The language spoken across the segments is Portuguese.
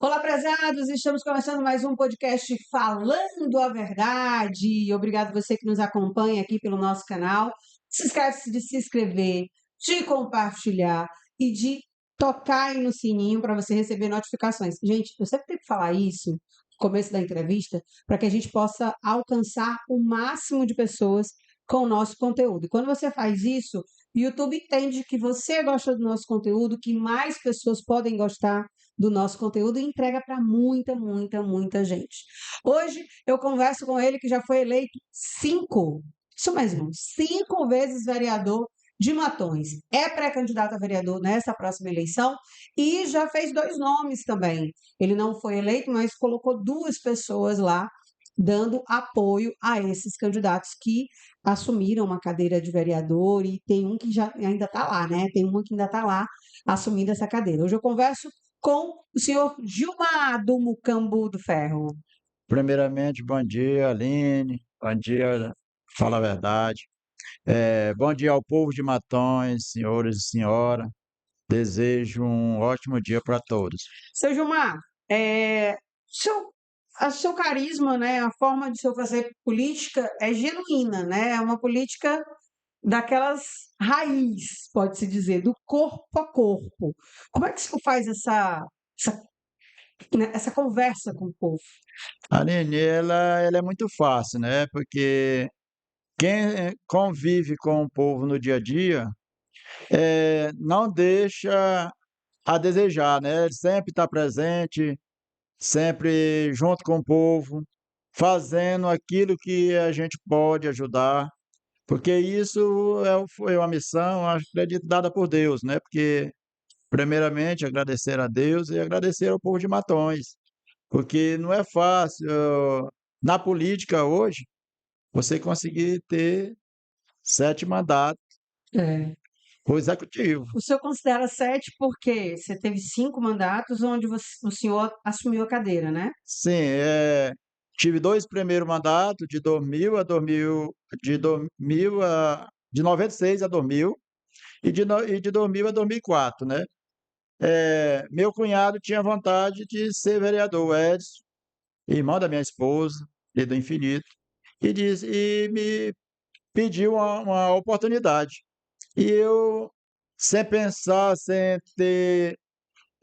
Olá, prezados! Estamos começando mais um podcast Falando a Verdade. Obrigado você que nos acompanha aqui pelo nosso canal. Se esquece de se inscrever, de compartilhar e de tocar aí no sininho para você receber notificações. Gente, eu sempre tenho que falar isso no começo da entrevista para que a gente possa alcançar o máximo de pessoas com o nosso conteúdo. E quando você faz isso, o YouTube entende que você gosta do nosso conteúdo, que mais pessoas podem gostar do nosso conteúdo e entrega para muita gente. Hoje eu converso com ele que já foi eleito isso mesmo, 5 vezes vereador de Matões. É pré-candidato a vereador nessa próxima eleição e já fez 2 nomes também. Ele não foi eleito, mas colocou 2 pessoas lá dando apoio a esses candidatos que assumiram uma cadeira de vereador e tem um que já ainda está lá, né? Tem uma que ainda está lá assumindo essa cadeira. Hoje eu converso com o senhor Gilmar do Mucambo do Ferro. Primeiramente, bom dia, Aline. Bom dia, fala a verdade. Bom dia ao povo de Matões, senhores e senhora. Desejo um ótimo dia para todos. Seu Gilmar, seu, seu carisma, né, a forma de seu fazer política é genuína, né? É uma política daquelas raiz, pode-se dizer, do corpo a corpo. Como é que o senhor faz essa, né, essa conversa com o povo? Aline, ela é muito fácil, né? Porque quem convive com o povo no dia a dia não deixa a desejar, né? Ele sempre está presente, sempre junto com o povo, fazendo aquilo que a gente pode ajudar. Porque isso foi uma missão, acredito, dada por Deus, né? Porque, primeiramente, agradecer a Deus e agradecer ao povo de Matões, porque não é fácil, na política hoje, você conseguir ter 7 mandatos É. o executivo. O senhor considera 7 porque você teve 5 mandatos onde o senhor assumiu a cadeira, né? Sim, tive 2 primeiros mandatos, de 2000 a 2000, de 96 a 2000, e de 2000 a 2004, né? Meu cunhado tinha vontade de ser vereador, o Edson, irmão da minha esposa, e do Infinito, e me pediu uma oportunidade. E eu, sem pensar, sem ter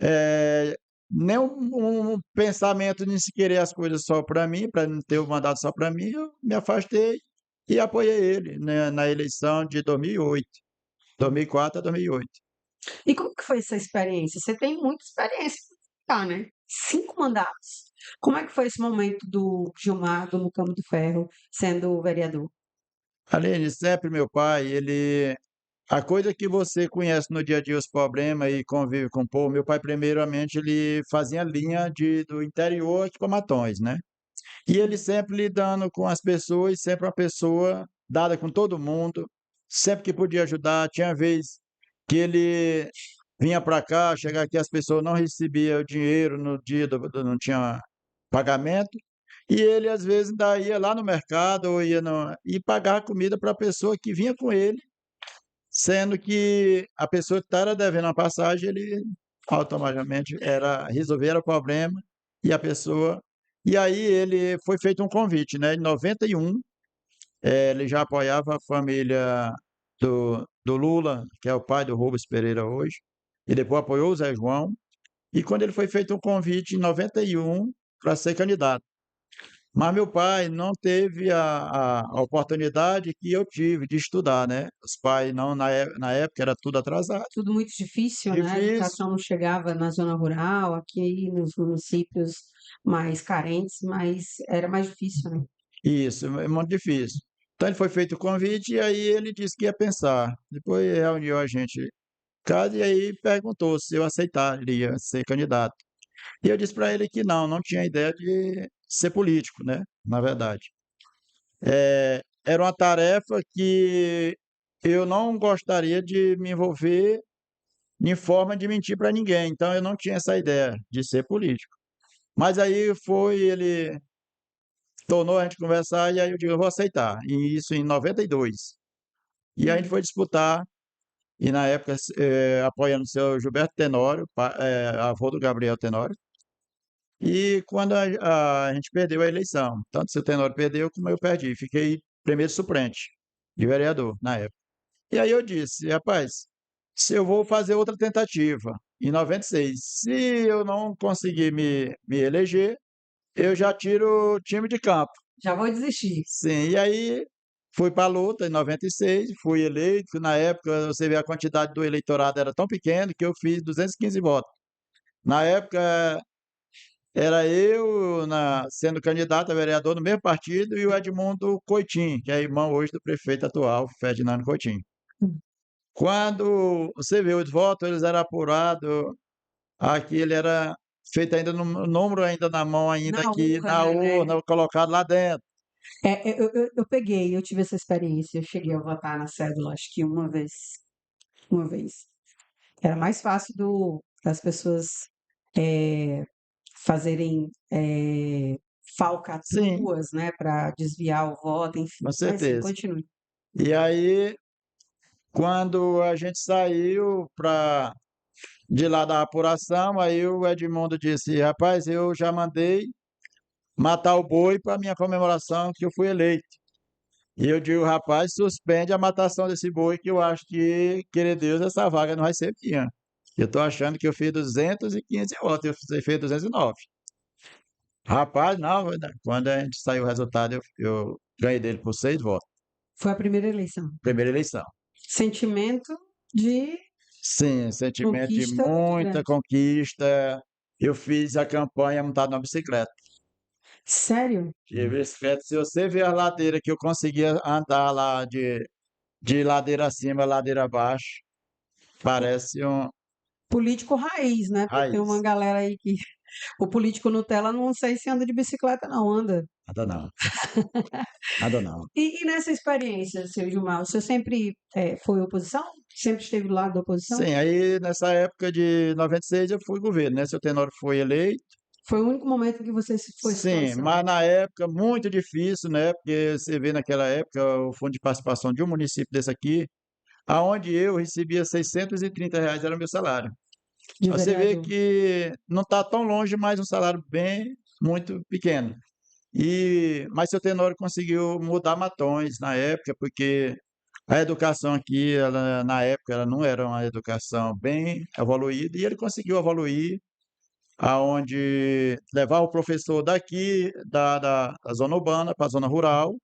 eh, nenhum pensamento de se querer as coisas só para mim, para não ter o mandato só para mim, eu me afastei e apoiei ele, né, na eleição de 2008, 2004 a 2008. E como que foi essa experiência? Você tem muita experiência pra contar, né? 5 mandatos. Como é que foi esse momento do Gilmar do Mucamo do Ferro sendo vereador? Aline, sempre meu pai, a coisa que você conhece no dia a dia, os problemas e convive com o povo, meu pai, primeiramente, ele fazia linha do interior aqui para Matões, né? E ele sempre lidando com as pessoas, sempre uma pessoa dada com todo mundo, sempre que podia ajudar. Tinha vez que ele vinha para cá, chegar aqui, as pessoas não recebiam o dinheiro no dia, não tinha pagamento, e ele às vezes ainda ia lá no mercado ou ia e pagar comida para a pessoa que vinha com ele, sendo que a pessoa que estava devendo a passagem, ele automaticamente resolver o problema e a pessoa. E aí ele foi feito um convite, né? Em 91, ele já apoiava a família do Lula, que é o pai do Rubens Pereira hoje, e depois apoiou o Zé João. E quando ele foi feito um convite em 91 para ser candidato. Mas meu pai não teve a oportunidade que eu tive de estudar, né? Os pais não, na época era tudo atrasado, Tudo muito difícil, né? A difícil, educação não chegava na zona rural, aqui nos municípios mais carentes, mas era mais difícil, né? isso, é muito difícil. Então ele foi feito o convite e aí ele disse que ia pensar. Depois reuniu a gente em casa e aí perguntou se eu aceitaria ser candidato. E eu disse para ele que não tinha ideia de ser político, né? Na verdade. Era uma tarefa que eu não gostaria de me envolver em forma de mentir para ninguém. Então eu não tinha essa ideia de ser político. Mas aí ele tornou a gente conversar e aí eu digo, eu vou aceitar. E isso em 92. E a gente foi disputar, e na época apoiando o seu Gilberto Tenório, avô do Gabriel Tenório. E quando a gente perdeu a eleição, tanto o seu Tenório perdeu como eu perdi, fiquei primeiro suplente de vereador na época. E aí eu disse, rapaz, se eu vou fazer outra tentativa em 96, se eu não conseguir me eleger, eu já tiro o time de campo. Já vou desistir. Sim, e aí fui para a luta em 96, fui eleito. Na época, você vê a quantidade do eleitorado era tão pequena que eu fiz 215 votos. Na época, era eu sendo candidato a vereador no mesmo partido e o Edmundo Coitim, que é irmão hoje do prefeito atual, Ferdinando Coitim. Quando você vê os votos, eles eram apurados, aqui ele era feito ainda no número ainda na mão, ainda Na aqui na urna, né? urna, colocado lá dentro. Eu tive essa experiência, eu cheguei a votar na cédula, acho que uma vez. Era mais fácil das pessoas eh, fazerem Sim, falcatruas, né, para desviar o voto, enfim. com Mas sim, certeza. continue. E aí, quando a gente saiu de lá da apuração, aí o Edmundo disse, rapaz, eu já mandei matar o boi para minha comemoração que eu fui eleito. E eu digo, rapaz, suspende a matação desse boi que eu acho que, querer Deus, essa vaga não vai ser minha. Eu estou achando que eu fiz 215 votos, eu fiz 209. Rapaz, não, quando a gente saiu o resultado, eu ganhei dele por 6 votos. Foi a primeira eleição. Primeira eleição. Sentimento de Sim, sentimento de conquista muito muita grande. conquista. Eu fiz a campanha montado na bicicleta. Sério? De bicicleta, se você ver a ladeira que eu conseguia andar lá de ladeira acima, ladeira abaixo, parece um Político raiz, né? Porque tem uma raiz. galera aí que o político Nutella não sei se anda de bicicleta, não anda. Nada não, nada não. E nessa experiência, seu Gilmar, o senhor sempre foi oposição? Sempre esteve do lado da oposição? Sim, aí nessa época de 96 eu fui governo, né? Seu Tenório foi eleito. Foi o único momento que você foi Sim, situação. mas na época muito difícil, né? Porque você vê naquela época o fundo de participação de um município desse aqui, aonde eu recebia R$ 630 era o meu salário. De Você vê vereador. que não está tão longe, mas um salário bem, muito pequeno. Mas seu Tenório conseguiu mudar matões na época, porque a educação aqui, na época, ela não era uma educação bem evoluída, e ele conseguiu evoluir, aonde levar o professor daqui, da zona urbana para a zona rural,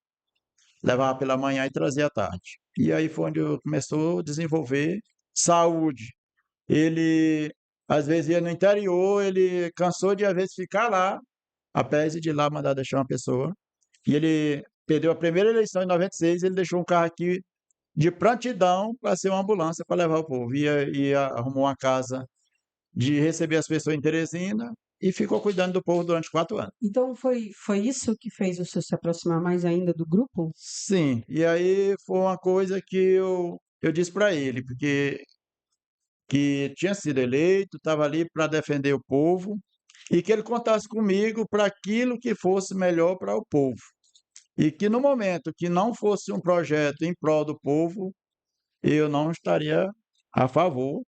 levava pela manhã e trazia à tarde. E aí foi onde eu começou a desenvolver saúde. Ele, às vezes, ia no interior, ele cansou de, às vezes, ficar lá, a pés e de lá mandar deixar uma pessoa. E ele perdeu a primeira eleição em 96, ele deixou um carro aqui de prontidão para ser uma ambulância para levar o povo. Arrumou uma casa de receber as pessoas em Teresina e ficou cuidando do povo durante 4 anos. Então foi isso que fez o senhor se aproximar mais ainda do grupo? Sim, e aí foi uma coisa que eu disse para ele, porque que tinha sido eleito, estava ali para defender o povo e que ele contasse comigo para aquilo que fosse melhor para o povo. E que no momento que não fosse um projeto em prol do povo, eu não estaria a favor,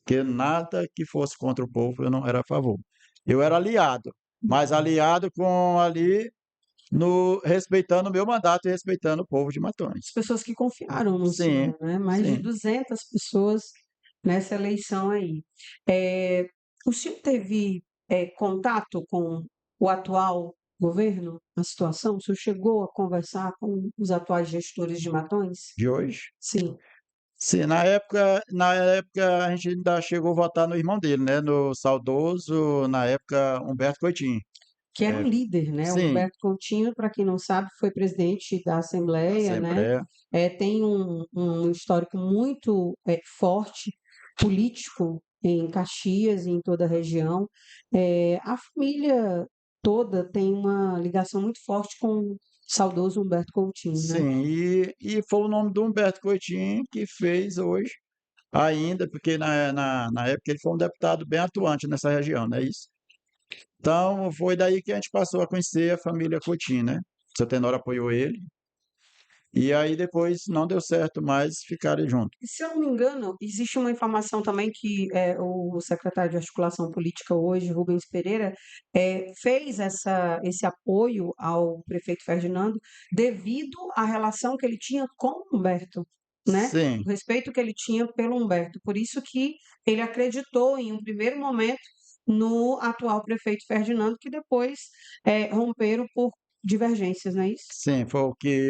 que nada que fosse contra o povo eu não era a favor. Eu era aliado, mas aliado com ali no respeitando o meu mandato e respeitando o povo de As Matões. pessoas que confiaram no Sim, senhor, né? Mais de sim. 200 pessoas nessa eleição aí. O senhor teve contato com o atual governo, a situação? O senhor chegou a conversar com os atuais gestores de Matões? De hoje. Sim, Sim, na época a gente ainda chegou a votar no irmão dele, né? No saudoso, na época, Humberto Coitinho. que era o É, líder, né? O sim, Humberto Coutinho, para quem não sabe, foi presidente da Assembleia, né? Assembleia. Tem um histórico muito forte, político, em Caxias e em toda a região. A família toda tem uma ligação muito forte com o saudoso Humberto Coutinho, né? Sim, e foi o nome do Humberto Coitinho que fez hoje, ainda, porque na época ele foi um deputado bem atuante nessa região, não é isso? Então, foi daí que a gente passou a conhecer a família Coutinho, né? Seu Tenório apoiou ele. E aí depois não deu certo mais ficarem juntos. E se eu não me engano, existe uma informação também que o secretário de Articulação Política hoje, Rubens Pereira, fez esse apoio ao prefeito Ferdinando devido à relação que ele tinha com o Humberto, né? Sim, O respeito que ele tinha pelo Humberto. Por isso que ele acreditou em um primeiro momento no atual prefeito Ferdinando, que depois romperam por divergências, não é isso? sim, foi o que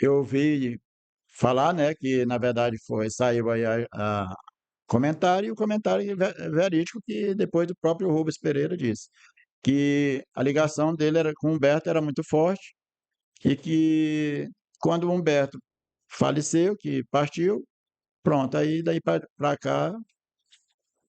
eu ouvi falar, né, que na verdade saiu aí a comentário, e o comentário verídico que depois do próprio Rubens Pereira disse, que a ligação dele com o Humberto era muito forte e que quando o Humberto faleceu, que partiu, pronto, aí daí para cá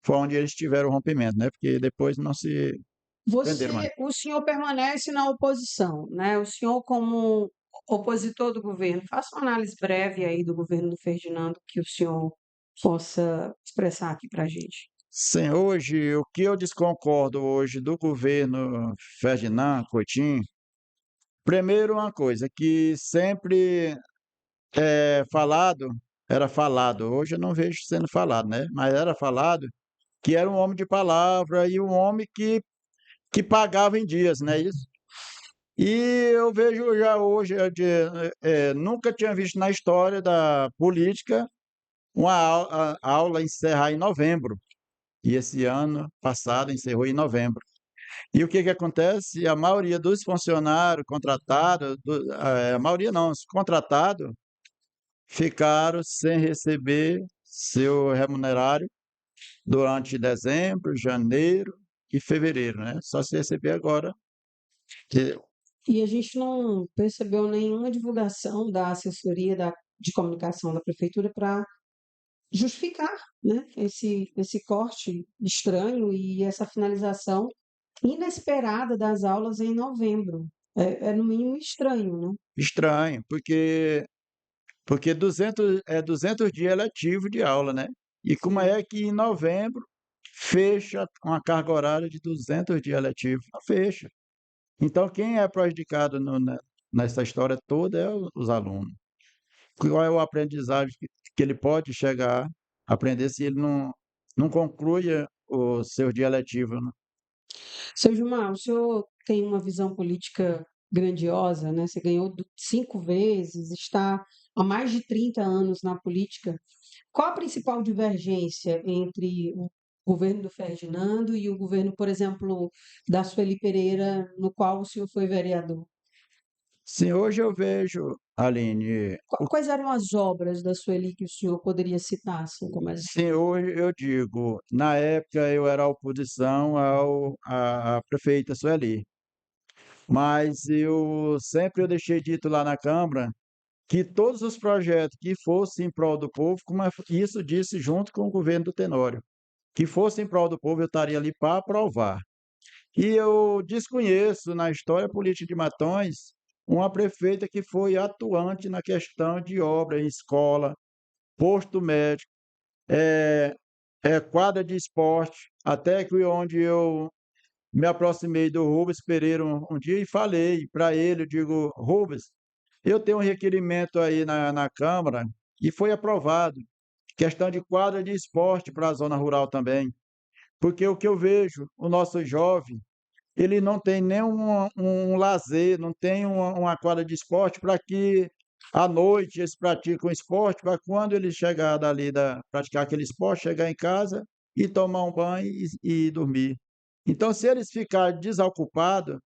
foi onde eles tiveram o rompimento, né? Porque depois não se entenderam mais. O senhor permanece na oposição, né? O senhor, como opositor do governo, faça uma análise breve aí do governo do Ferdinando que o senhor possa expressar aqui para a gente. Sim, hoje, o que eu desconcordo hoje do governo Ferdinand Coutinho, primeiro uma coisa, que sempre falado, era falado, hoje eu não vejo sendo falado, né? Mas era falado que era um homem de palavra e um homem que pagava em dias, né? Isso. E eu vejo já hoje, nunca tinha visto na história da política uma aula encerrar em novembro. E esse ano passado encerrou em novembro. E o que que acontece? A maioria dos funcionários contratados, a maioria não, os contratados ficaram sem receber seu remunerário durante dezembro, janeiro e fevereiro, né? Só se receber agora. Que- E a gente não percebeu nenhuma divulgação da assessoria de comunicação da prefeitura para justificar, né, esse corte estranho e essa finalização inesperada das aulas em novembro. No mínimo estranho, né? Estranho, porque 200 dias letivo de aula, né? E como Sim. é que em novembro fecha uma carga horária de 200 dias letivos? Fecha. Então, quem é prejudicado nessa história toda é os alunos. Qual é o aprendizagem que ele pode chegar a aprender se ele não conclui o seu dia letivo, né? Seu Gilmar, o senhor tem uma visão política grandiosa, né? Você ganhou 5 vezes, está há mais de 30 anos na política. Qual a principal divergência entre o governo do Ferdinando e o governo, por exemplo, da Sueli Pereira, no qual o senhor foi vereador? Sim, hoje eu vejo, Aline, Quais eram as obras da Sueli que o senhor poderia citar, assim, como exemplo? sim, hoje eu digo, na época eu era oposição à prefeita Sueli, mas eu deixei dito lá na Câmara que todos os projetos que fossem em prol do povo, isso disse junto com o governo do Tenório, que fossem em prol do povo, eu estaria ali para aprovar. E eu desconheço na história política de Matões uma prefeita que foi atuante na questão de obra em escola, posto médico, é, quadra de esporte, até que onde eu me aproximei do Rubens Pereira um dia e falei para ele, eu digo, Rubens, eu tenho um requerimento aí na Câmara e foi aprovado, questão de quadra de esporte para a zona rural também, porque o que eu vejo, o nosso jovem, ele não tem nenhum lazer, não tem uma quadra de esporte para que à noite eles praticam esporte, para quando ele chegar dali, praticar aquele esporte, chegar em casa e tomar um banho e dormir. Então, se eles ficarem desocupados,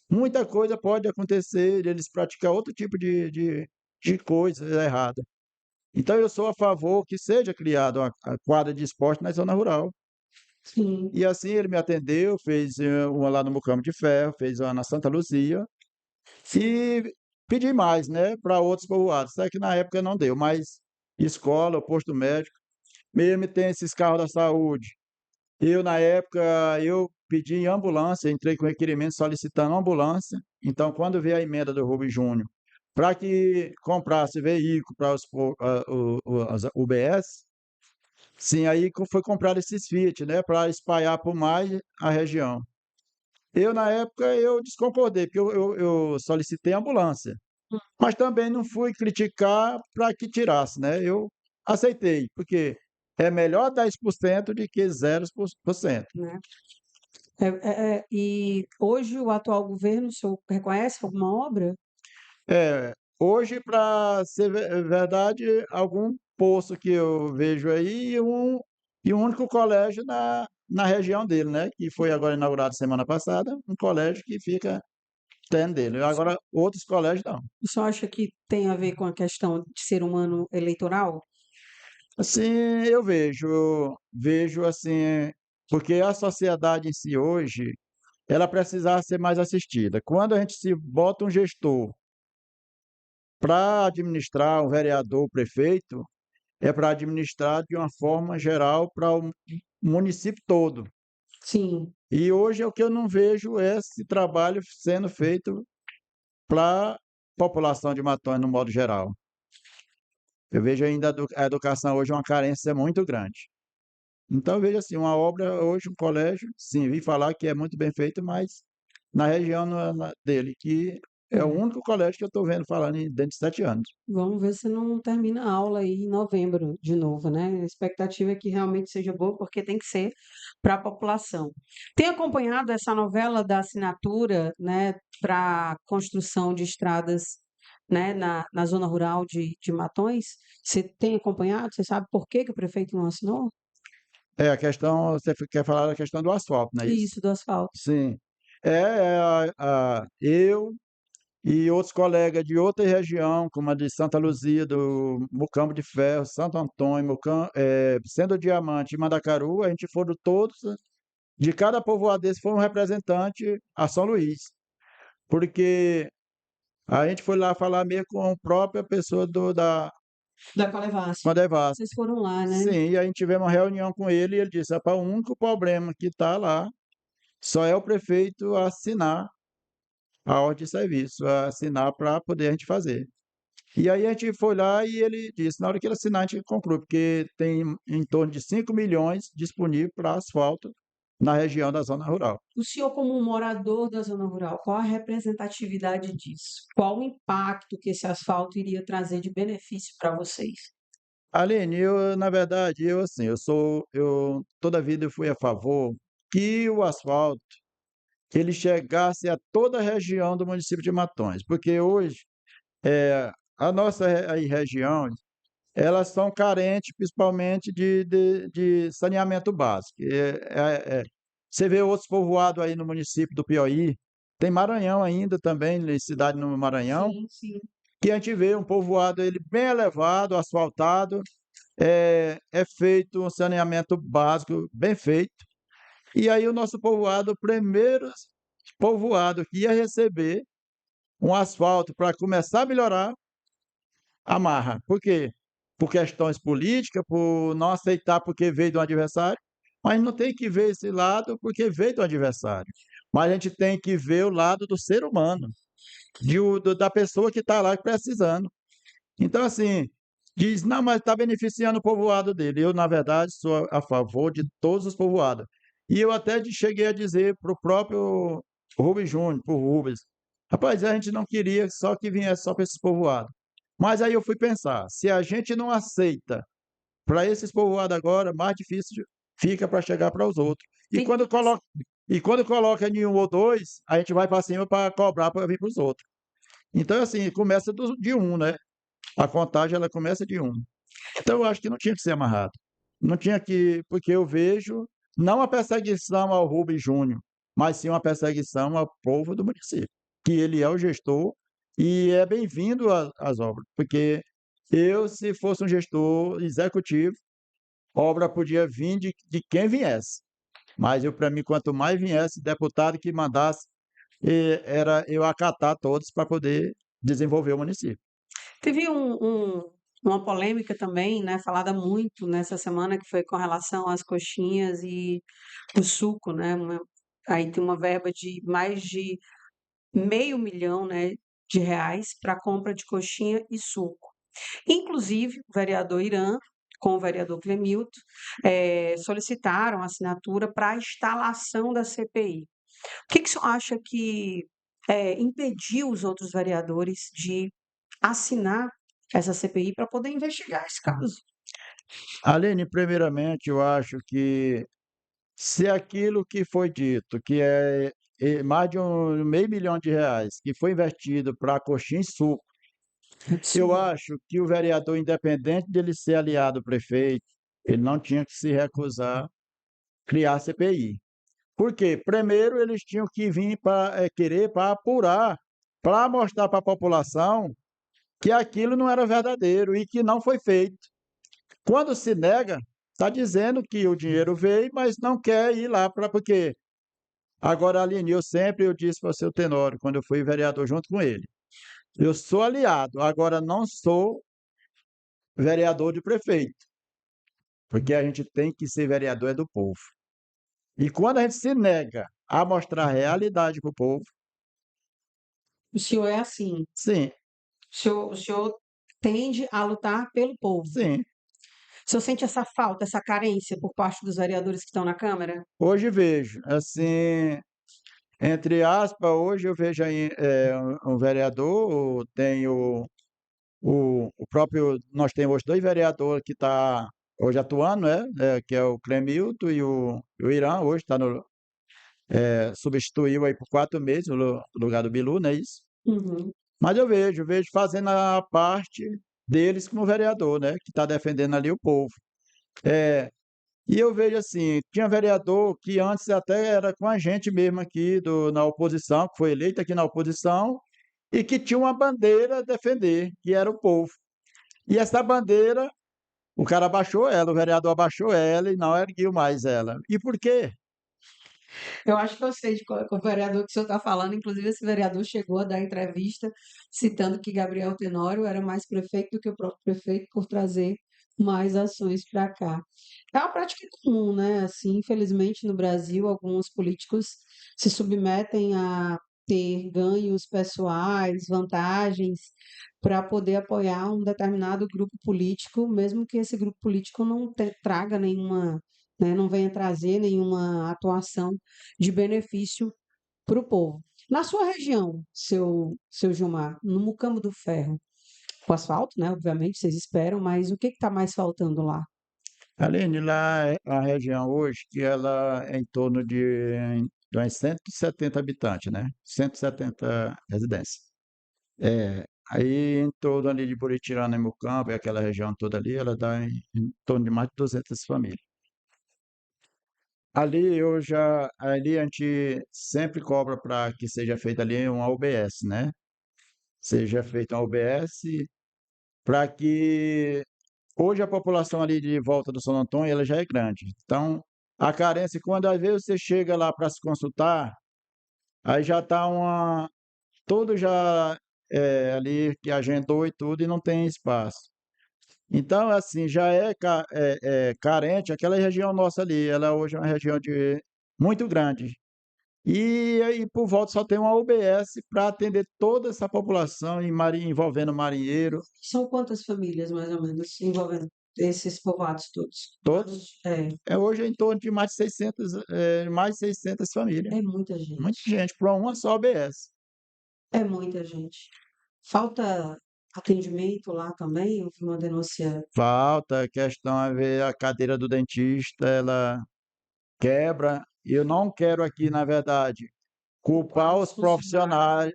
muita coisa pode acontecer, eles praticar outro tipo de coisa errada. Então, eu sou a favor que seja criada a quadra de esporte na zona rural. Sim. E assim ele me atendeu, fez uma lá no Mucamo de Ferro, fez uma na Santa Luzia e pedi mais, né, para outros povoados. Até que na época não deu, mas escola, posto médico, mesmo tem esses carros da saúde. Na época, eu pedi ambulância, entrei com requerimento solicitando ambulância. Então, quando veio a emenda do Rubem Júnior para que comprasse veículo para as UBS, sim, aí foi comprado esses Fiat, né, para espalhar por mais a região. Na época, eu desconcordei, porque eu solicitei ambulância. mas também não fui criticar para que tirasse, né? Eu aceitei, porque é melhor 10% do que 0%. né? E hoje o atual governo, o senhor reconhece alguma obra? Hoje, para ser verdade, algum poço que eu vejo aí e um único colégio na região dele, né? Que foi agora inaugurado semana passada, um colégio que fica dentro dele. Agora, outros colégios não. O senhor acha que tem a ver com a questão de ser humano eleitoral? Assim, eu vejo assim, porque a sociedade em si hoje, ela precisava ser mais assistida. Quando a gente se bota um gestor para administrar, um vereador, prefeito, é para administrar de uma forma geral para o município todo. Sim. E hoje é o que eu não vejo esse trabalho sendo feito para a população de Matões, no modo geral. Eu vejo ainda a educação hoje uma carência muito grande. Então, eu vejo assim, uma obra hoje, um colégio, sim, vi falar que é muito bem feito, mas na região dele, que é o É. único colégio que eu estou vendo falando dentro de 7 anos. Vamos ver se não termina a aula aí em novembro de novo, né? A expectativa é que realmente seja boa, porque tem que ser para a população. Tem acompanhado essa novela da assinatura, né, para construção de estradas, né, na zona rural de Matões? Você tem acompanhado? Você sabe por que que o prefeito não assinou? É, a questão, você quer falar da questão do asfalto, não é isso? Isso, do asfalto. Sim. Eu e outros colegas de outra região, como a de Santa Luzia, do Mucambo de Ferro, Santo Antônio, Sendo Diamante e Mandacaru, a gente foram todos, de cada povoado desse foi um representante a São Luís, porque a gente foi lá falar mesmo com a própria pessoa da Da Colevasf. Condevasf. Vocês foram lá, né? Sim, e a gente tivemos uma reunião com ele e ele disse, rapaz, o único problema que está lá só é o prefeito assinar a ordem de serviço, assinar para poder a gente fazer. E aí a gente foi lá e ele disse, na hora que ele assinar, a gente conclui, porque tem em torno de 5 milhões disponível para asfalto na região da zona rural. O senhor, como um morador da zona rural, qual a representatividade disso? Qual o impacto que esse asfalto iria trazer de benefício para vocês? Aline, na verdade, toda a vida eu fui a favor que o asfalto ele chegasse a toda a região do município de Matões, porque hoje a nossa região elas são carentes principalmente de saneamento básico. Você vê outros povoados aí no município do Piauí, tem Maranhão ainda também, cidade no Maranhão, Sim, sim. que a gente vê um povoado ele bem elevado, asfaltado, é feito um saneamento básico bem feito. E aí o nosso povoado, o primeiro povoado que ia receber um asfalto para começar a melhorar, amarra. Por quê? Por questões políticas, por não aceitar porque veio do adversário, mas não tem que ver esse lado porque veio do adversário. Mas a gente tem que ver o lado do ser humano, da pessoa que está lá precisando. Então, assim, diz, não, mas está beneficiando o povoado dele. Eu, na verdade, sou a favor de todos os povoados. E eu até cheguei a dizer para o próprio Rubens Júnior, para o Rubens, rapaz, a gente não queria só que viesse só para esses povoados. Mas aí eu fui pensar, se a gente não aceita para esses povoados agora, mais difícil fica para chegar para os outros. Tem, E quando coloca em um ou dois, a gente vai para cima para cobrar para vir para os outros. Então, assim, começa de um, né? A contagem ela começa de um. Então, eu acho que não tinha que ser amarrado. Não tinha que, porque eu vejo não a perseguição ao Rubens Júnior, mas sim uma perseguição ao povo do município, que ele é o gestor e é bem-vindo às obras, porque eu, se fosse um gestor executivo, a obra podia vir de quem viesse, mas eu, para mim, quanto mais viesse deputado que mandasse, era eu acatar todos para poder desenvolver o município. teve uma polêmica também, né, falada muito nessa semana, que foi com relação às coxinhas e o suco, né? Aí tem uma verba de mais de R$ 500 mil, né, de reais para compra de coxinha e suco. Inclusive, o vereador Irã, com o vereador Clemilton, solicitaram assinatura para a instalação da CPI. O que que o senhor acha que impediu os outros vereadores de assinar essa CPI para poder investigar esse caso. Aline, primeiramente, eu acho que se aquilo que foi dito, que é mais de R$ 500 mil, que foi investido para coxinha e suco, eu Absurdo. acho que o vereador, independente dele ser aliado do prefeito, ele não tinha que se recusar a criar a CPI. Por quê? Primeiro, eles tinham que vir para querer para apurar, para mostrar para a população que aquilo não era verdadeiro e que não foi feito. Quando se nega, está dizendo que o dinheiro veio, mas não quer ir lá para porque agora, Aline, eu disse para o seu Tenório, quando eu fui vereador junto com ele, eu sou aliado, agora não sou vereador de prefeito, porque a gente tem que ser vereador é do povo. E quando a gente se nega a mostrar a realidade para o povo, O senhor é assim, sim, o senhor tende a lutar pelo povo. sim. O senhor sente essa falta, essa carência por parte dos vereadores que estão na Câmara? Hoje vejo, assim, entre aspas, hoje eu vejo aí um vereador, tem o próprio, nós temos hoje dois vereadores que estão hoje atuando, né? Que é o Clemilton e o Irã, hoje está no, substituiu aí por 4 meses no lugar do Bilu, não é isso? Uhum. Mas eu vejo fazendo a parte deles como vereador, né? Que está defendendo ali o povo. É, e eu vejo assim, tinha vereador que antes até era com a gente mesmo aqui na oposição, que foi eleito aqui na oposição, e que tinha uma bandeira a defender, que era o povo. E essa bandeira, o cara abaixou ela, o vereador abaixou ela e não ergueu mais ela. E por quê? Eu acho que eu sei de qual vereador que o senhor está falando. Inclusive, esse vereador chegou a dar entrevista citando que Gabriel Tenório era mais prefeito do que o próprio prefeito por trazer mais ações para cá. É uma prática comum, né? Assim, infelizmente, no Brasil, alguns políticos se submetem a ter ganhos pessoais, vantagens, para poder apoiar um determinado grupo político, mesmo que esse grupo político não traga nenhuma, né, não venha trazer nenhuma atuação de benefício para o povo. Na sua região, seu Gilmar, no Mucambo do Ferro, o asfalto, né? Obviamente, vocês esperam, mas o que está mais faltando lá? Aline, lá a região hoje, que ela é em torno de uns 170 habitantes, né? 170 residências. Aí em torno ali de Buritirana e Mucambo, e aquela região toda ali, ela dá em torno de mais de 200 famílias. Ali a gente sempre cobra para que seja feita ali uma UBS, né? Seja feita uma UBS para que hoje a população ali de volta do Santo Antônio ela já é grande. Então, a carência, quando às vezes você chega lá para se consultar, aí já está tudo já ali que agendou e tudo e não tem espaço. Então, assim, já é carente, aquela região nossa ali, ela hoje é uma região muito grande. E aí, por volta, só tem uma UBS para atender toda essa população, envolvendo marinheiro, São quantas famílias, mais ou menos, envolvendo esses povoados todos? todos. Hoje é em torno de mais de 600 famílias. É muita Muita gente. gente para uma só UBS. É muita gente. Falta atendimento lá também? Houve uma denúncia. Falta a questão é ver a cadeira do dentista, ela quebra. Eu não quero aqui, na verdade, culpar Os funcionários.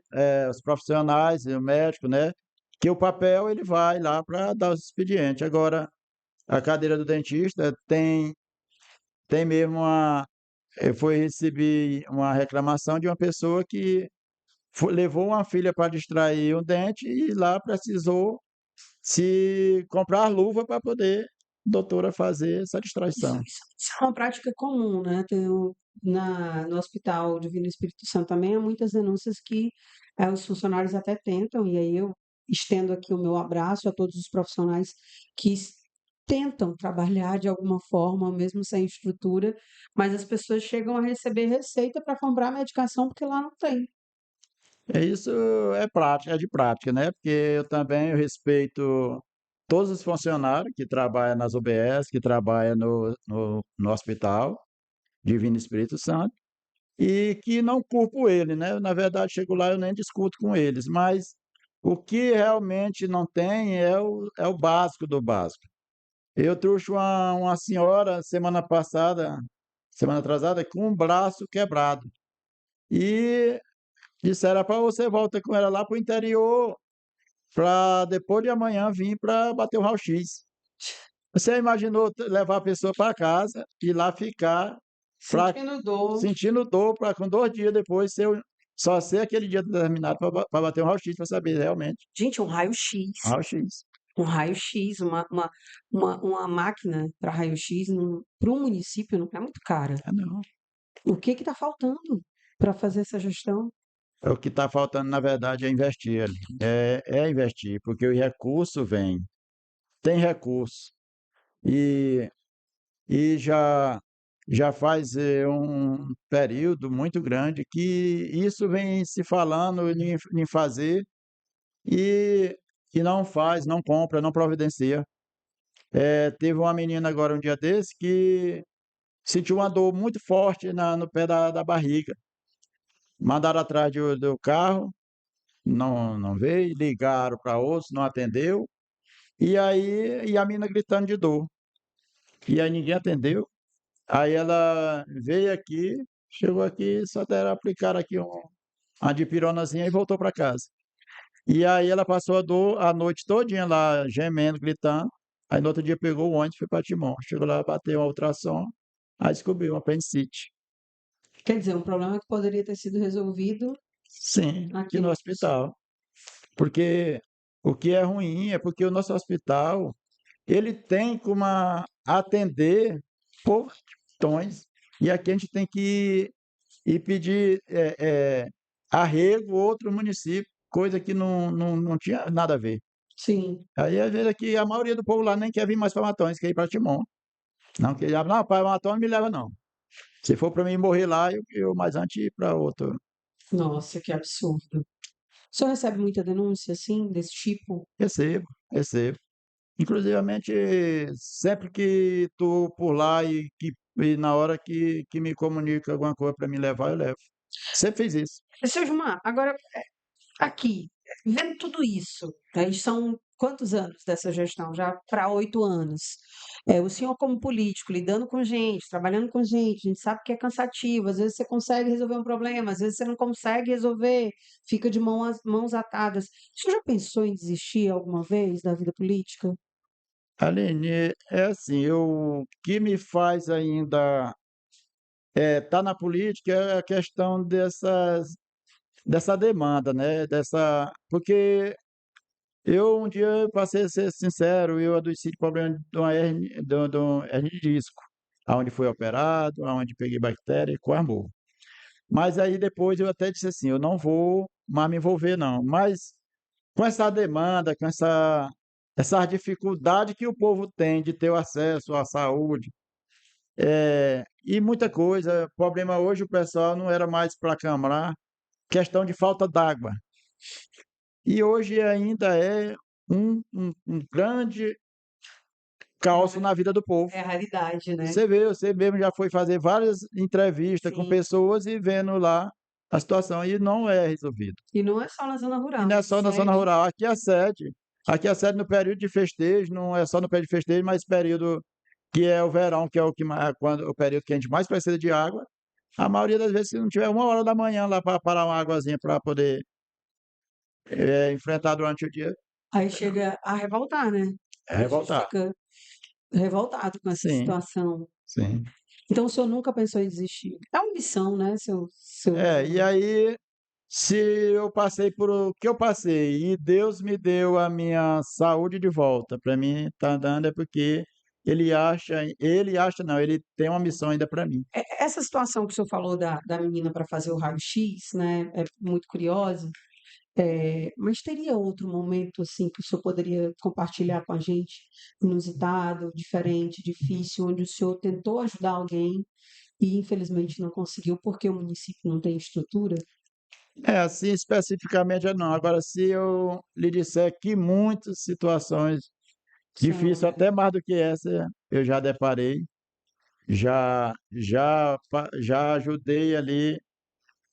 os profissionais e o médico, né? Que o papel ele vai lá para dar os expedientes. Agora, a cadeira do dentista tem mesmo eu fui receber uma reclamação de uma pessoa que levou uma filha para distrair um dente e lá precisou se comprar luva para poder a doutora fazer essa distração. Isso é uma prática comum, né? No Hospital Divino Espírito Santo também há muitas denúncias que os funcionários até tentam, e aí eu estendo aqui o meu abraço a todos os profissionais que tentam trabalhar de alguma forma, mesmo sem estrutura, mas as pessoas chegam a receber receita para comprar medicação porque lá não tem. Isso é prática, é de prática, né? Porque eu respeito todos os funcionários que trabalham nas UBS, que trabalham no Hospital Divino Espírito Santo, e que não culpo ele, né? Na verdade, chego lá eu nem discuto com eles, mas O que realmente não tem é o básico do básico. Eu trouxe uma senhora semana atrasada, com um braço quebrado. E disseram para você volta com ela lá para o interior, para depois de amanhã vir para bater o raio-x. Você imaginou levar a pessoa para casa e lá ficar pra, Sentindo dor. sentindo dor para com 2 dias depois só ser aquele dia determinado para bater um raio-x para saber realmente Gente, um o raio-x. raio-x. Um raio-x, uma máquina para raio-x para um município não é muito cara. Ah, não. O que está faltando para fazer essa gestão? É o que está faltando, na verdade, é investir ali. É investir, porque o recurso vem, tem recurso. E, e já faz um período muito grande que isso vem se falando em fazer e, e não faz, não compra, não providencia. Teve uma menina agora um dia desse que sentiu uma dor muito forte no pé da barriga. Mandaram atrás do carro, não veio, ligaram para outros, não atendeu. E a menina gritando de dor. E aí ninguém atendeu. Aí ela veio aqui, chegou aqui, só deram aplicar aqui uma dipironazinha e voltou para casa. E aí ela passou a noite todinha lá gemendo, gritando. Aí no outro dia pegou o ônibus e foi para Timon. Chegou lá, bateu uma ultrassom, aí descobriu uma apendicite. Quer dizer, um problema que poderia ter sido resolvido Sim, aqui aqui no no município. hospital. Porque o que é ruim é porque o nosso hospital, ele tem como atender por questões. E aqui a gente tem que ir pedir arrego outro município, coisa que não tinha nada a ver. Sim, Aí, às vezes, aqui a maioria do povo lá nem quer vir mais para Matões, quer ir para Timon. Não, não, para Matões não me leva, não. Se for para mim morrer lá, eu mais antes ir para outro. nossa, que absurdo. O senhor recebe muita denúncia, assim, desse tipo? Recebo, recebo. Inclusivamente, sempre que estou por lá e na hora que me comunica alguma coisa para me levar, eu levo. Sempre fiz isso. Seu Gilmar, agora, aqui, vendo tudo isso, aí são quantos anos dessa gestão? Já para 8 anos. O senhor, como político, lidando com gente, trabalhando com gente, a gente sabe que é cansativo. Às vezes você consegue resolver um problema, às vezes você não consegue resolver, fica de mãos atadas. O senhor já pensou em desistir alguma vez da vida política? Aline, é assim, o que me faz ainda estar na política é a questão dessa demanda, né? Porque eu um dia passei a ser sincero, eu adoeci de problema de uma hernia de disco, aonde fui operado, aonde peguei bactéria e quase morro. Mas aí depois eu até disse assim, eu não vou mais me envolver não, mas com essa demanda, essa dificuldade que o povo tem de ter o acesso à saúde, e muita coisa, o problema hoje o pessoal não era mais para câmara, questão de falta d'água. E hoje ainda é um grande caos na vida do povo. É a realidade, né? Você mesmo já foi fazer várias entrevistas com Sim. pessoas e vendo lá a situação e não é resolvido. E não é só na zona E rural, não é em só na zona sede. rural, aqui a sede no período de festejo, não é só no período de festejo, mas período que é o verão, que é o período que a gente mais precisa de água. A maioria das vezes, se não tiver 1 hora da manhã lá para parar uma águazinha para poder enfrentar durante o dia, Aí chega a revoltar, né? é A gente revoltar. fica revoltado com essa Sim, situação. sim. Então o senhor nunca pensou em desistir? É uma missão, né, seu E Gilmar? aí, se eu passei por o que eu passei e Deus me deu a minha saúde de volta, para mim tá dando é porque ele acha não, ele tem uma missão ainda para mim. Essa situação que o senhor falou da menina para fazer o raio-x, né, é muito curiosa, mas teria outro momento, assim, que o senhor poderia compartilhar com a gente, inusitado, diferente, difícil, onde o senhor tentou ajudar alguém e infelizmente não conseguiu porque o município não tem estrutura? Assim especificamente não. Agora, se eu lhe disser que muitas situações difíceis, São, até mais do que essa, eu já deparei, já ajudei ali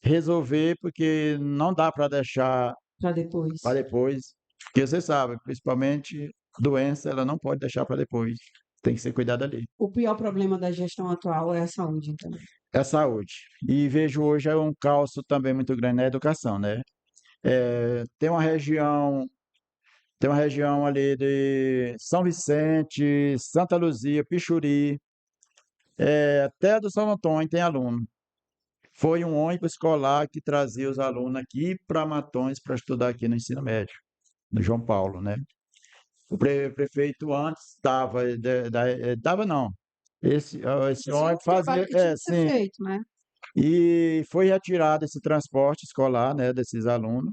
resolver, porque não dá para deixar para depois. para depois. Porque você sabe, principalmente doença, ela não pode deixar para depois. Tem que ser cuidado ali. O pior problema da gestão atual é a saúde, então. É a saúde. E vejo hoje um caos também muito grande na educação, né? Tem uma região ali de São Vicente, Santa Luzia, Pichuri, até do São Antônio tem aluno. Foi um ônibus escolar que trazia os alunos aqui para Matões para estudar aqui no ensino médio, no João Paulo, né? O prefeito antes dava não. Esse Fazia o ônibus trabalho fazia, que tinha que ser sim, feito, né? e foi retirado esse transporte escolar, né, desses alunos.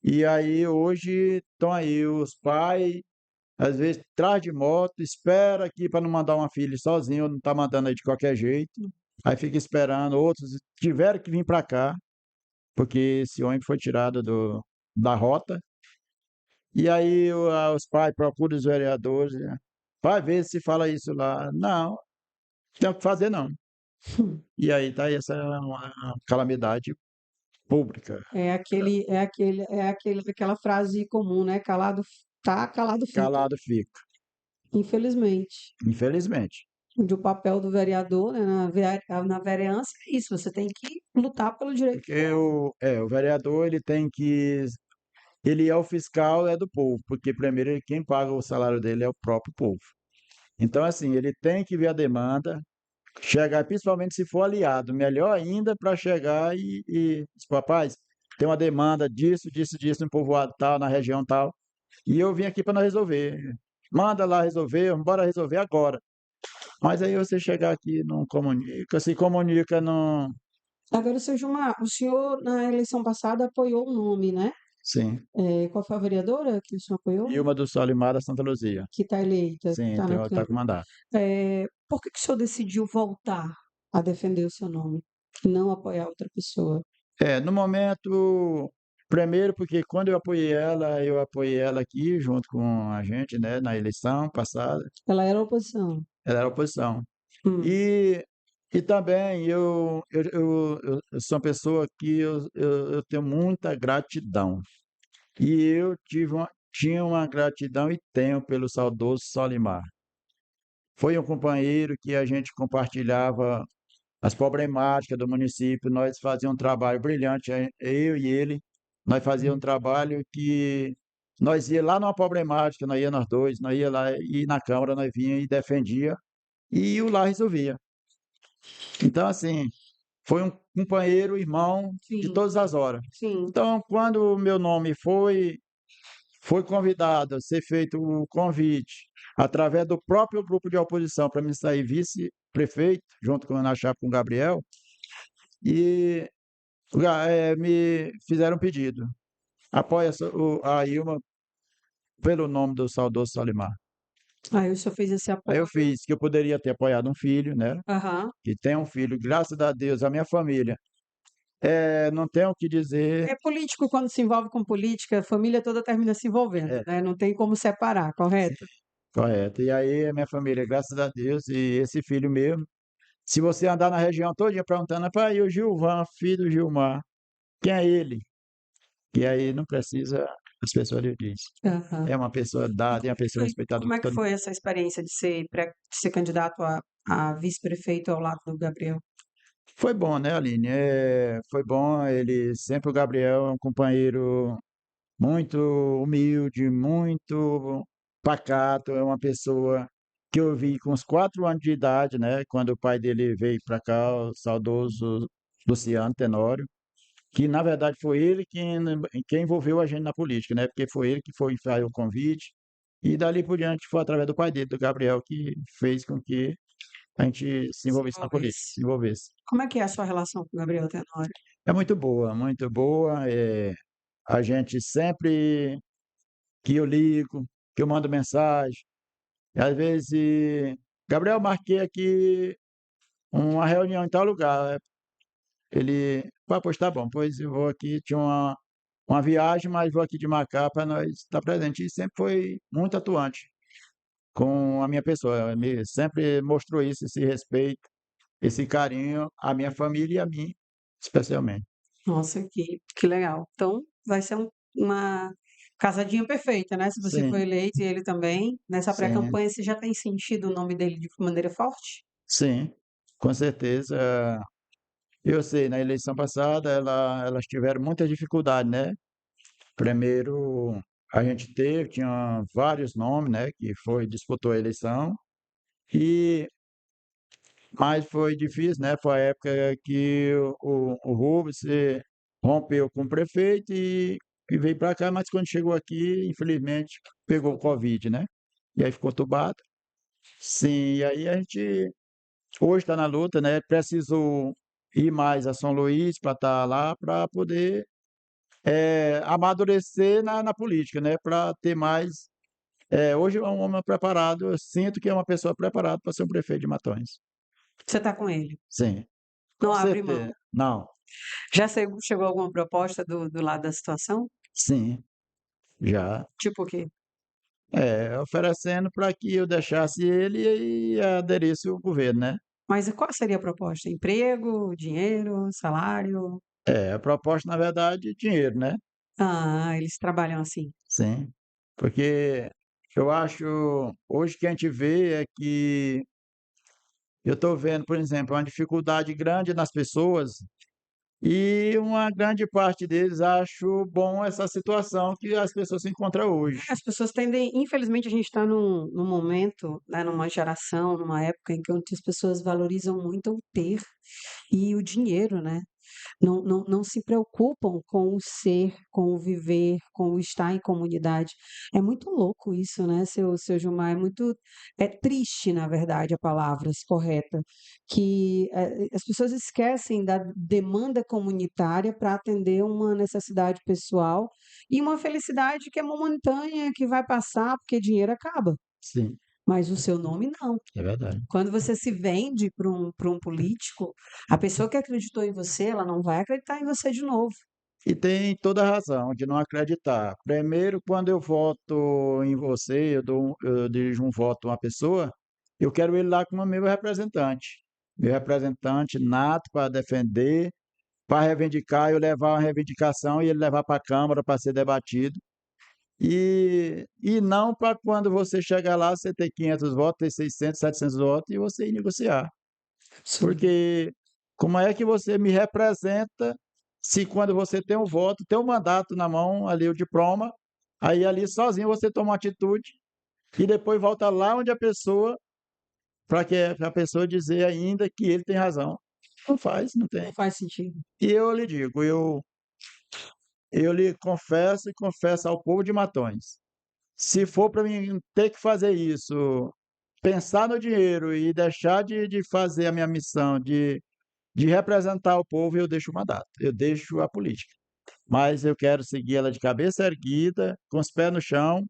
E aí hoje estão aí os pais, às vezes traz de moto, espera aqui para não mandar uma filha sozinho, não está mandando aí de qualquer jeito. Aí fica esperando, outros tiveram que vir para cá, porque esse ônibus foi tirado da rota. E aí os pais procuram os vereadores, né? Vai ver se fala isso lá. Não, tem o que fazer não. E aí tá aí essa uma calamidade pública. Aquela frase comum, né? Calado tá, calado fica. Calado fica, Infelizmente. infelizmente. O papel do vereador, né, na vereança é isso, você tem que lutar pelo direito. Porque o vereador ele é o fiscal é do povo, porque primeiro quem paga o salário dele é o próprio povo. Então assim, ele tem que ver a demanda, chegar, principalmente se for aliado, melhor ainda para chegar e rapaz, tem uma demanda disso, disso, disso no povoado tal, na região tal, e eu vim aqui para nós resolver. Manda lá resolver, bora resolver agora. Mas aí você chegar aqui não comunica, se comunica não. Agora, seu Gilmar, o senhor na eleição passada apoiou um nome, né? Sim. Qual foi a vereadora que o senhor apoiou? Ilma do Solimar da Santa Luzia. Que está eleita, Sim, está na tá com mandato. Por que que o senhor decidiu voltar a defender o seu nome e não apoiar outra pessoa? No momento, primeiro porque quando eu apoiei ela aqui junto com a gente, né, na eleição passada, Ela era oposição. ela era oposição. Hum. E, e também eu sou uma pessoa que eu tenho muita gratidão. E tinha uma gratidão e tenho pelo saudoso Solimar. Foi um companheiro que a gente compartilhava as problemáticas do município, nós fazíamos um trabalho brilhante, eu e ele, nós fazíamos um trabalho que nós ia lá numa problemática, nós ia nós dois, nós ia lá e na Câmara nós vinha e defendia e o lá resolvia. Então, assim, foi um companheiro, irmão de Sim, todas as horas. sim. Então, quando o meu nome foi convidado a ser feito o convite através do próprio grupo de oposição para me sair vice-prefeito, junto com na chapa com o Gabriel, e me fizeram um pedido. Apoia a Ilma pelo nome do saudoso Salimar. Aí o senhor fez esse Aí eu apoio. fiz, que eu poderia ter apoiado um filho, né? Aham. Que tem um filho, graças a Deus, a minha família. Não tenho o que dizer. É político quando se envolve com política, a família toda termina se envolvendo, É, né? Não tem como separar, sim, correto? correto. E aí, a minha família, graças a Deus, e esse filho mesmo, se você andar na região todinha perguntando, pai, o Gilvan, filho do Gilmar, quem é ele? E aí não precisa, as pessoas lhe dizem. Aham. É uma pessoa dada, é uma pessoa respeitada Como por é que todo mundo. foi essa experiência de ser candidato a vice-prefeito ao lado do Gabriel? Foi bom, né, Aline? Foi bom, ele sempre, o Gabriel é um companheiro muito humilde, muito pacato, é uma pessoa que eu vi com uns 4 anos de idade, né, quando o pai dele veio para cá, o saudoso Luciano Tenório, que na verdade foi ele quem envolveu a gente na política, né, porque foi ele que foi faz o convite, e dali por diante foi através do pai dele, do Gabriel, que fez com que a gente se Se envolvesse na política, envolvesse. se envolvesse. Como é que é a sua relação com o Gabriel Tenório? É muito boa, muito boa. A gente sempre que eu ligo, que eu mando mensagem, e às vezes, Gabriel, marquei aqui uma reunião em tal lugar. Ele, pois tá bom, pois eu vou aqui, tinha uma viagem, mas vou aqui de marcar para nós estar presente. E sempre foi muito atuante com a minha pessoa. Sempre mostrou isso, esse respeito, esse carinho à minha família e a mim, especialmente. Nossa, que legal. Então, vai ser um uma casadinha perfeita, né? Se você for Sim, eleito e ele também, nessa sim, pré-campanha, você já tem sentido o nome dele de maneira forte? sim, com certeza. Eu sei, na eleição passada elas tiveram muita dificuldade, né? Primeiro, a gente tinha vários nomes, né, que disputou a eleição, e, mas foi difícil, né? Foi a época que o Rubens rompeu com o prefeito e veio para cá, mas quando chegou aqui, infelizmente, pegou o Covid, né? E aí ficou entubado. Sim, e aí a gente hoje está na luta, né? Preciso ir mais a São Luís para estar lá, para poder amadurecer na política, né? Para ter mais. Hoje é um homem preparado, eu sinto que é uma pessoa preparada para ser um prefeito de Matões. Você está com ele? Sim, Não com abre certeza. mão. Não, Já chegou alguma proposta do lado da situação? sim, já. Tipo o quê? Oferecendo para que eu deixasse ele e aderisse o governo, né? Mas qual seria a proposta? Emprego, dinheiro, salário? A proposta, na verdade, é dinheiro, né? Ah, eles trabalham assim. Sim, porque eu acho, hoje que a gente vê é que eu estou vendo, por exemplo, uma dificuldade grande nas pessoas e uma grande parte deles acho bom essa situação que as pessoas se encontram hoje. As pessoas tendem, infelizmente, a gente está num momento, né, numa geração, numa época em que onde as pessoas valorizam muito o ter e o dinheiro, né? Não se preocupam com o ser, com o viver, com o estar em comunidade. É muito louco isso, né, seu Gilmar? É triste, na verdade, a palavra correta, que as pessoas esquecem da demanda comunitária para atender uma necessidade pessoal e uma felicidade que é momentânea, que vai passar porque dinheiro acaba, Sim, mas o seu nome não. é verdade. Quando você se vende para um político, a pessoa que acreditou em você, ela não vai acreditar em você de novo. E tem toda a razão de não acreditar. Primeiro, quando eu voto em você, eu dirijo um voto a uma pessoa, eu quero ele lá como meu representante nato para defender, para reivindicar, eu levar uma reivindicação e ele levar para a Câmara para ser debatido. E não para quando você chegar lá, você ter 500 votos, ter 600, 700 votos e você ir negociar. Absurdo. Porque como é que você me representa se quando você tem um voto, tem um mandato na mão, ali o diploma, aí ali sozinho você toma uma atitude e depois volta lá onde a pessoa, para que a pessoa dizer ainda que ele tem razão. Não faz, não Não tem. faz sentido. E eu lhe digo, eu lhe confesso e confesso ao povo de Matões, se for para mim ter que fazer isso, pensar no dinheiro e deixar de fazer a minha missão de representar o povo, eu deixo o mandato, eu deixo a política. Mas eu quero seguir ela de cabeça erguida, com os pés no chão,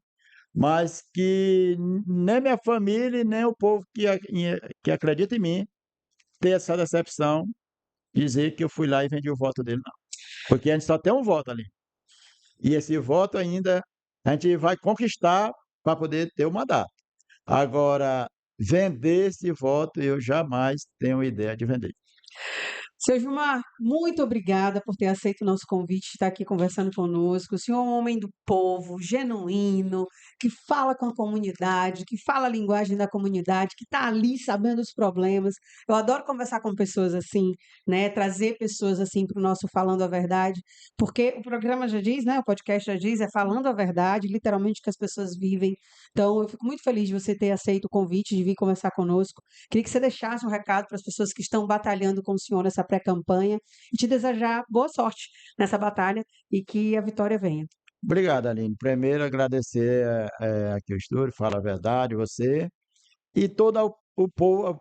mas que nem minha família, nem o povo que acredita em mim ter essa decepção, dizer que eu fui lá e vendi o voto dele, não. Porque a gente só tem um voto ali. E esse voto ainda a gente vai conquistar para poder ter o mandato. Agora, vender esse voto, eu jamais tenho ideia de vender. Seu Gilmar, muito obrigada por ter aceito o nosso convite de estar aqui conversando conosco. O senhor é um homem do povo, genuíno, que fala com a comunidade, que fala a linguagem da comunidade, que está ali sabendo os problemas. Eu adoro conversar com pessoas assim, né? Trazer pessoas assim para o nosso Falando a Verdade, porque o programa já diz, né? O podcast já diz, é falando a verdade, literalmente o que as pessoas vivem. Então, eu fico muito feliz de você ter aceito o convite de vir conversar conosco. Queria que você deixasse um recado para as pessoas que estão batalhando com o senhor nessa pré-campanha e te desejar boa sorte nessa batalha e que a vitória venha. Obrigado, Aline. Primeiro, agradecer aqui o estúdio, Fala a Verdade, você e todo o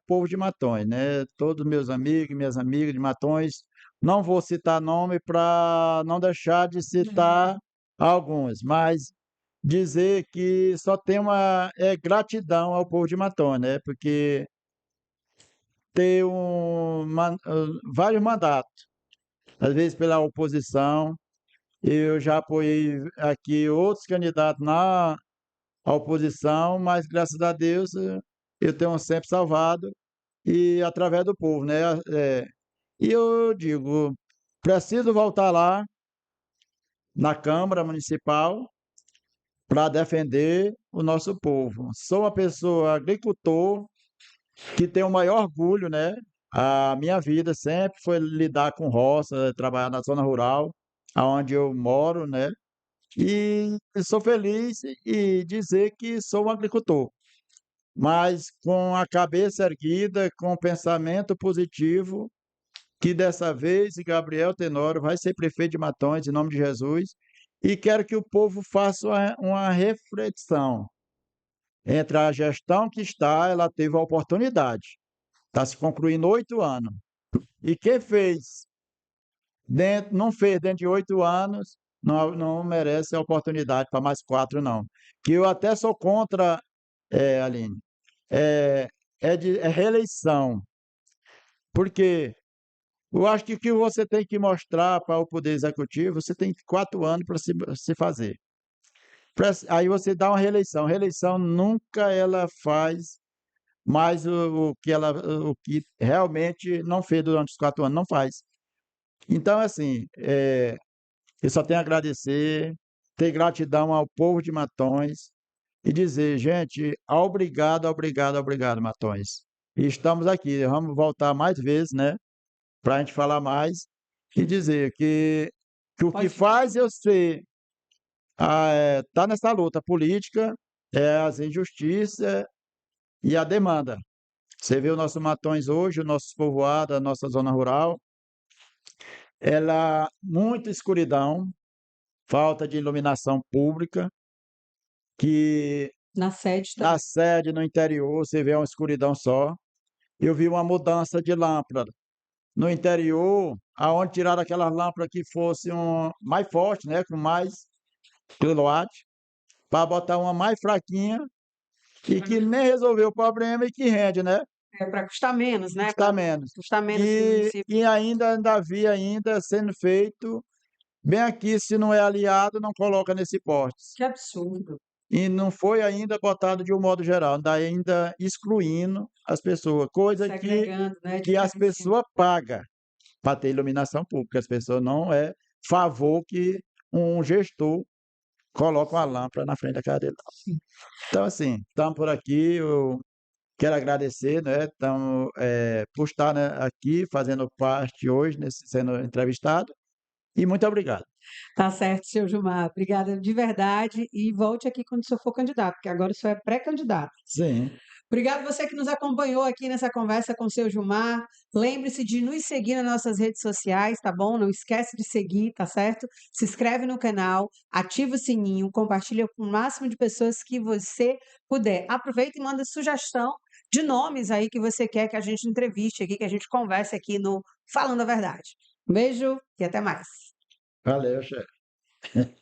povo de Matões, né? Todos meus amigos, minhas amigas de Matões. Não vou citar nome para não deixar de citar alguns, mas dizer que só tem uma gratidão ao povo de Matões, né? Porque ter vários mandatos, às vezes pela oposição. Eu já apoiei aqui outros candidatos na oposição, mas graças a Deus eu tenho sempre salvado e através do povo, né? E eu digo, preciso voltar lá, na Câmara Municipal para defender o nosso povo. Sou uma pessoa agricultor que tem o maior orgulho, né? A minha vida sempre foi lidar com roça, trabalhar na zona rural, aonde eu moro, né? E sou feliz e dizer que sou um agricultor, mas com a cabeça erguida, com pensamento positivo, que dessa vez Gabriel Tenório vai ser prefeito de Matões, em nome de Jesus, e quero que o povo faça uma reflexão entre a gestão que está, ela teve a oportunidade, está se concluindo 8 anos, e quem fez, não fez dentro de 8 anos, não merece a oportunidade para mais 4, não. Que eu até sou contra, Aline, é, é reeleição, porque eu acho que o que você tem que mostrar para o Poder Executivo, você tem 4 anos para se fazer. Aí você dá uma reeleição. Reeleição nunca ela faz mais o que realmente não fez durante os 4 anos, não faz. Então, assim, eu só tenho a agradecer, ter gratidão ao povo de Matões e dizer, gente, obrigado, obrigado, obrigado, Matões. E estamos aqui, vamos voltar mais vezes, né? Para a gente falar mais e dizer que o que Pode faz eu ser tá nessa luta política é as injustiças e a demanda. Você vê o nosso Matões hoje, o nosso povoado, a nossa zona rural, ela muita escuridão, falta de iluminação pública, que na sede na também. sede, no interior, você vê uma escuridão só. Eu vi uma mudança de lâmpada. No interior, aonde tiraram aquelas lâmpadas que fossem mais forte, né, com mais quilowatt, para botar uma mais fraquinha e que nem resolveu o problema e que rende, né? É para custar menos, né? Custa Para menos. custar menos para o E, município. e ainda havia ainda sendo feito, bem aqui, se não é aliado, não coloca nesse poste. Que absurdo. E não foi ainda botado de um modo geral, ainda excluindo as pessoas, coisa Segregando, né? que as Diferenciando. pessoas pagam para ter iluminação pública. As pessoas não é favor que um gestor coloque uma lâmpada na frente da casa dele. Sim. Então, assim, estamos por aqui. Eu quero agradecer, né, por estar, né, aqui fazendo parte hoje, sendo entrevistado. E muito obrigado. Tá certo, seu Gilmar. Obrigada de verdade. E volte aqui quando o senhor for candidato, porque agora o senhor é pré-candidato. Sim, Obrigado você que nos acompanhou aqui nessa conversa com o seu Gilmar. Lembre-se de nos seguir nas nossas redes sociais, tá bom? Não esquece de seguir, tá certo? Se inscreve no canal, ativa o sininho, compartilha com o máximo de pessoas que você puder. Aproveita e manda sugestão de nomes aí que você quer que a gente entreviste aqui, que a gente converse aqui no Falando a Verdade. Um beijo e até mais. valeu, chefe.